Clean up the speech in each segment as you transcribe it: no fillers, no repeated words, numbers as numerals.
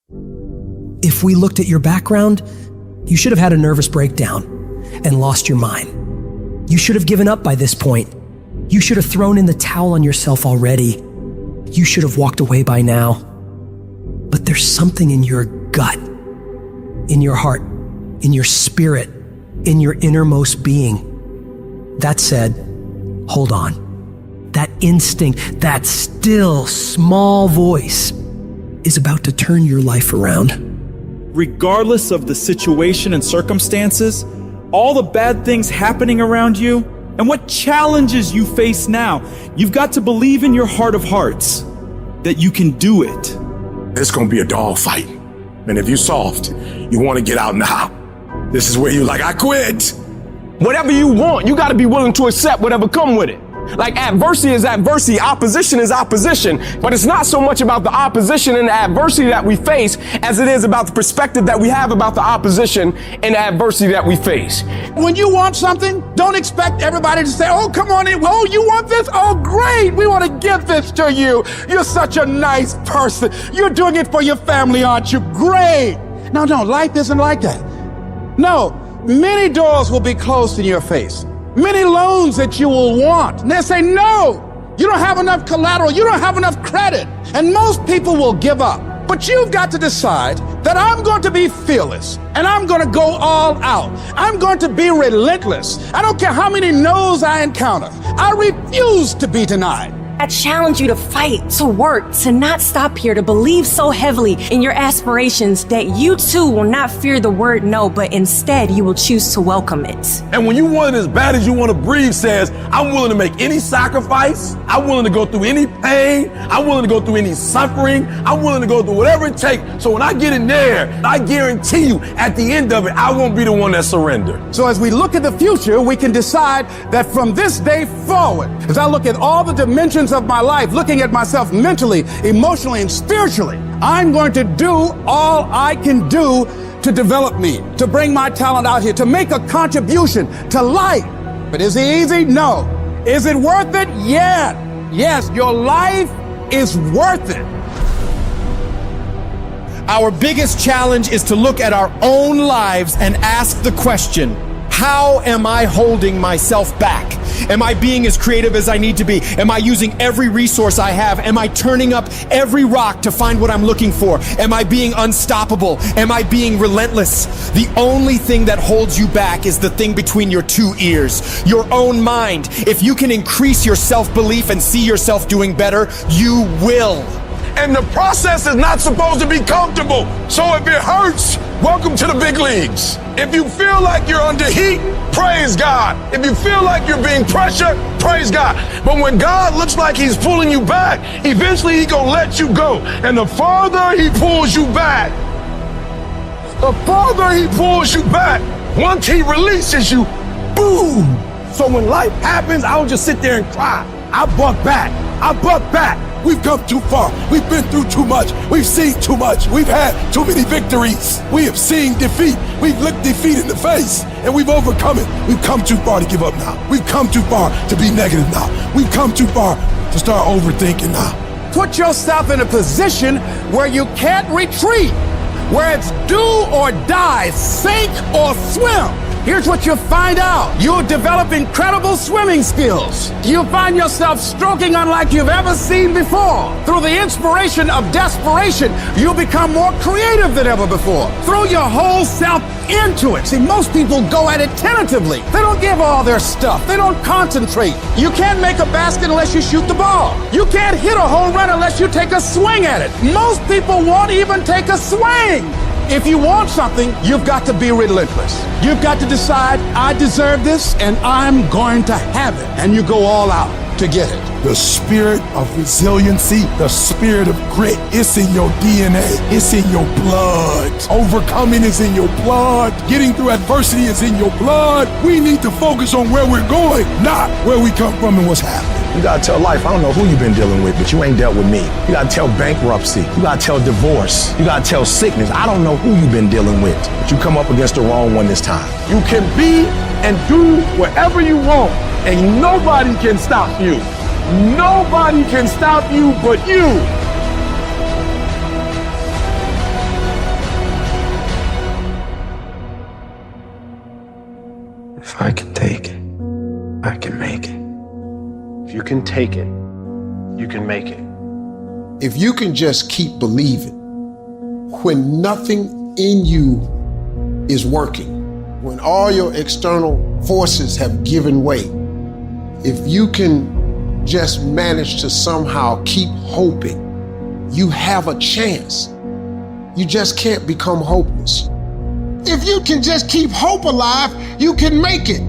If we looked at your background, you should have had a nervous breakdown and lost your mind. You should have given up by this point. You should have thrown in the towel on yourself already. You should have walked away by now. But there's something in your gut, in your heart, in your spirit, in your innermost being that said, hold on. That instinct, that still small voice is about to turn your life around. Regardless of the situation and circumstances, all the bad things happening around you, and what challenges you face now, you've got to believe in your heart of hearts that you can do it. It's gonna be a dog fight. And if you're soft, you wanna get out now. This is where you're like, I quit. Whatever you want, you gotta be willing to accept whatever come with it. Like adversity is adversity, opposition is opposition, but it's not so much about the opposition and the adversity that we face as it is about the perspective that we have about the opposition and the adversity that we face. When you want something, don't expect everybody to say, oh, come on in. Oh, you want this? Oh, great. We want to give this to you. You're such a nice person. You're doing it for your family, aren't you? Great. No, life isn't like that. No, many doors will be closed in your face. Many loans that you will want. And they'll say, no, you don't have enough collateral. You don't have enough credit. And most people will give up. But you've got to decide that I'm going to be fearless and I'm going to go all out. I'm going to be relentless. I don't care how many no's I encounter. I refuse to be denied. I challenge you to fight, to work, to not stop here, to believe so heavily in your aspirations that you too will not fear the word no, but instead you will choose to welcome it. And when you want it as bad as you want to breathe says, I'm willing to make any sacrifice. I'm willing to go through any pain. I'm willing to go through any suffering. I'm willing to go through whatever it takes. So when I get in there, I guarantee you at the end of it, I won't be the one that surrendered. So as we look at the future, we can decide that from this day forward, as I look at all the dimensions of my life, looking at myself mentally, emotionally, and spiritually, I'm going to do all I can do to develop me, to bring my talent out here, to make a contribution to life. But is it easy? No. Is it worth it? Yeah. Yes, your life is worth it. Our biggest challenge is to look at our own lives and ask the question, how am I holding myself back? Am I being as creative as I need to be? Am I using every resource I have? Am I turning up every rock to find what I'm looking for? Am I being unstoppable? Am I being relentless? The only thing that holds you back is the thing between your two ears, your own mind. If you can increase your self-belief and see yourself doing better, you will. And the process is not supposed to be comfortable. So if it hurts, welcome to the big leagues. If you feel like you're under heat, praise God. If you feel like you're being pressured, praise God. But when God looks like he's pulling you back, eventually he's gonna let you go. And the farther he pulls you back, once he releases you, boom. So when life happens, I don't just sit there and cry. I buck back. We've come too far. We've been through too much. We've seen too much. We've had too many victories. We have seen defeat. We've looked defeat in the face and we've overcome it. We've come too far to give up now. We've come too far to be negative now. We've come too far to start overthinking now. Put yourself in a position where you can't retreat, where it's do or die, sink or swim. Here's what you'll find out. You'll develop incredible swimming skills. You'll find yourself stroking unlike you've ever seen before. Through the inspiration of desperation, you'll become more creative than ever before. Throw your whole self into it. See, most people go at it tentatively. They don't give all their stuff. They don't concentrate. You can't make a basket unless you shoot the ball. You can't hit a home run unless you take a swing at it. Most people won't even take a swing. If you want something, you've got to be relentless. You've got to decide, I deserve this and I'm going to have it. And you go all out to get it. The spirit of resiliency, the spirit of grit, it's in your DNA. It's in your blood. Overcoming is in your blood. Getting through adversity is in your blood. We need to focus on where we're going, not where we come from and what's happening. You gotta tell life, I don't know who you've been dealing with, but you ain't dealt with me. You gotta tell bankruptcy. You gotta tell divorce. You gotta tell sickness. I don't know who you've been dealing with, but you come up against the wrong one this time. You can be and do whatever you want, and nobody can stop you. Nobody can stop you but you. take it, you can make it. If you can just keep believing, when nothing in you is working, when all your external forces have given way, if you can just manage to somehow keep hoping, you have a chance. You just can't become hopeless. If you can just keep hope alive, you can make it.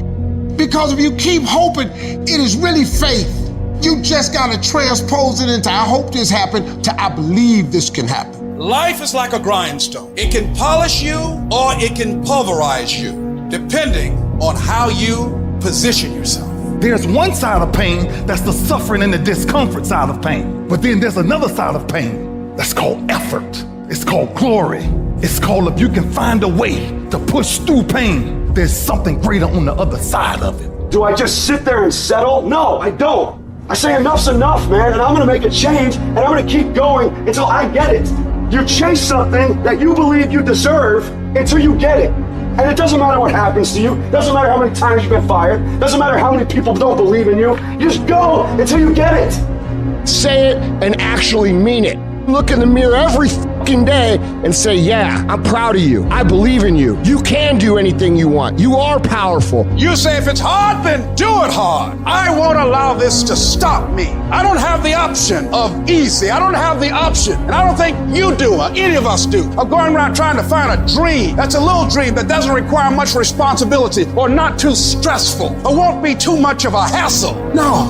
Because if you keep hoping, it is really faith. You just gotta transpose it into I hope this happened to I believe this can happen. Life is like a grindstone. It can polish you or it can pulverize you, depending on how you position yourself. There's one side of pain that's the suffering and the discomfort side of pain. But then there's another side of pain that's called effort. It's called glory. It's called if you can find a way to push through pain, there's something greater on the other side of it. Do I just sit there and settle? No, I don't. I say enough's enough, man, and I'm gonna make a change, and I'm gonna keep going until I get it. You chase something that you believe you deserve until you get it. And it doesn't matter what happens to you. Doesn't matter how many times you've been fired. Doesn't matter how many people don't believe in you. You just go until you get it. Say it and actually mean it. Look in the mirror every fucking day and say, yeah, I'm proud of you. I believe in you. You can do anything you want. You are powerful. You say if it's hard, then do it hard. I won't allow this to stop me. I don't have the option of easy. I don't have the option, and I don't think you do, or any of us do, of going around trying to find a dream that's a little dream that doesn't require much responsibility or not too stressful or won't be too much of a hassle. No.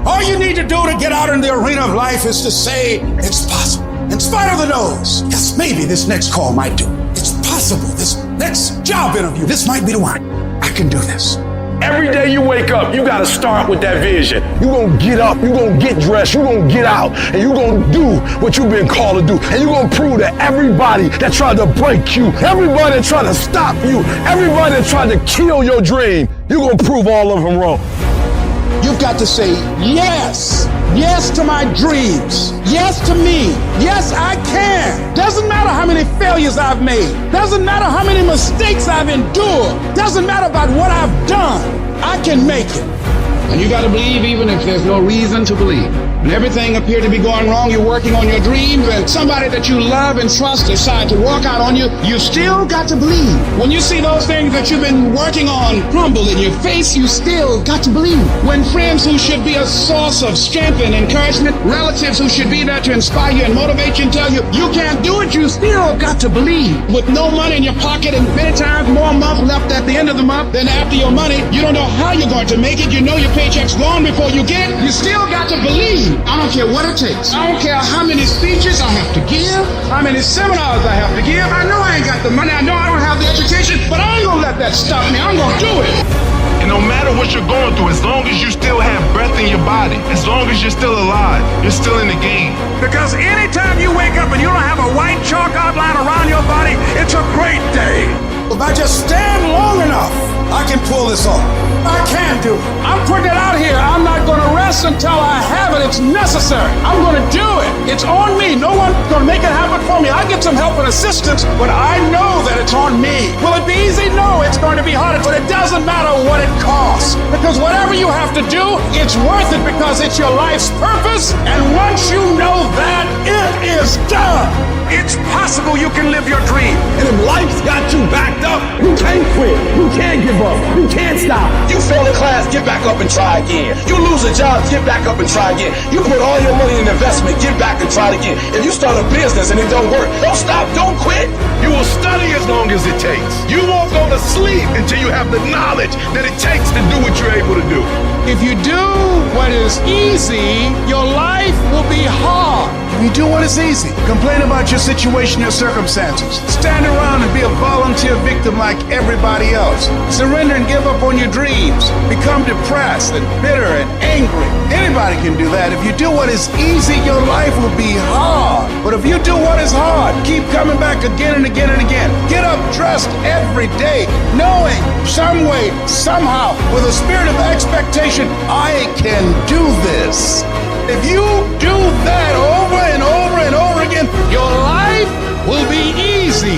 All you need to do to get out in the arena of life is to say it's possible. In spite of the no's, yes, maybe this next call might do. It's possible. This next job interview, this might be the one. I can do this. Every day you wake up, you gotta start with that vision. You gonna get up, you gonna get dressed, you gonna get out, and you gonna do what you've been called to do. And you gonna prove to everybody that tried to break you, everybody that tried to stop you, everybody that tried to kill your dream, you gonna prove all of them wrong. You've got to say yes. Yes to my dreams. Yes to me. Yes, I can. Doesn't matter how many failures I've made. Doesn't matter how many mistakes I've endured. Doesn't matter about what I've done. I can make it. And you got to believe even if there's no reason to believe. When everything appeared to be going wrong, you're working on your dreams, and somebody that you love and trust decide to walk out on you, you still got to believe. When you see those things that you've been working on crumble in your face, you still got to believe. When friends who should be a source of strength and encouragement, relatives who should be there to inspire you and motivate you and tell you you can't do it, you still got to believe. With no money in your pocket and many times more month left at the end of the month than after your money, you don't know how you're going to make it. You know your paycheck's gone before you get it. You still got to believe. I don't care what it takes. I don't care how many speeches I have to give, how many seminars I have to give. I know I ain't got the money. I know I don't have the education, but I ain't gonna let that stop me. I'm gonna do it. And no matter what you're going through, as long as you still have breath in your body, as long as you're still alive, you're still in the game. Because anytime you wake up and you don't have a white chalk outline around your body, it's a great day. If I just stand long enough, I can pull this off. I can do it. I'm putting it out here. I'm not going to rest until I have it. It's necessary. I'm going to do it. It's on me. No one's going to make it happen for me. I get some help and assistance, but I know that it's on me. Will it be easy? No, it's going to be hard, but it doesn't matter what it costs. Because whatever you have to do, it's worth it because it's your life's purpose. And once you know that, it is done. It's possible you can live your dream. And if life's got you backed up, you can't quit, you can't give up, you can't stop. You fail in class, get back up and try again. You lose a job, get back up and try again. You put all your money in investment, get back and try it again. If you start a business and it don't work, don't stop, don't quit. You will study as long as it takes. You won't go to sleep until you have the knowledge that it takes to do what you're able to do. If you do what is easy, your life will be hard. If you do what is easy, complain about your situation, your circumstances. Stand around and be a volunteer victim like everybody else. Surrender and give up on your dreams. Become depressed and bitter and angry. Anybody can do that. If you do what is easy, your life will be hard. But if you do what is hard, keep coming back again and again and again. Get up dressed every day, knowing some way, somehow, with a spirit of expectation, I can do this. If you do that over and over and over again, your life will be easy.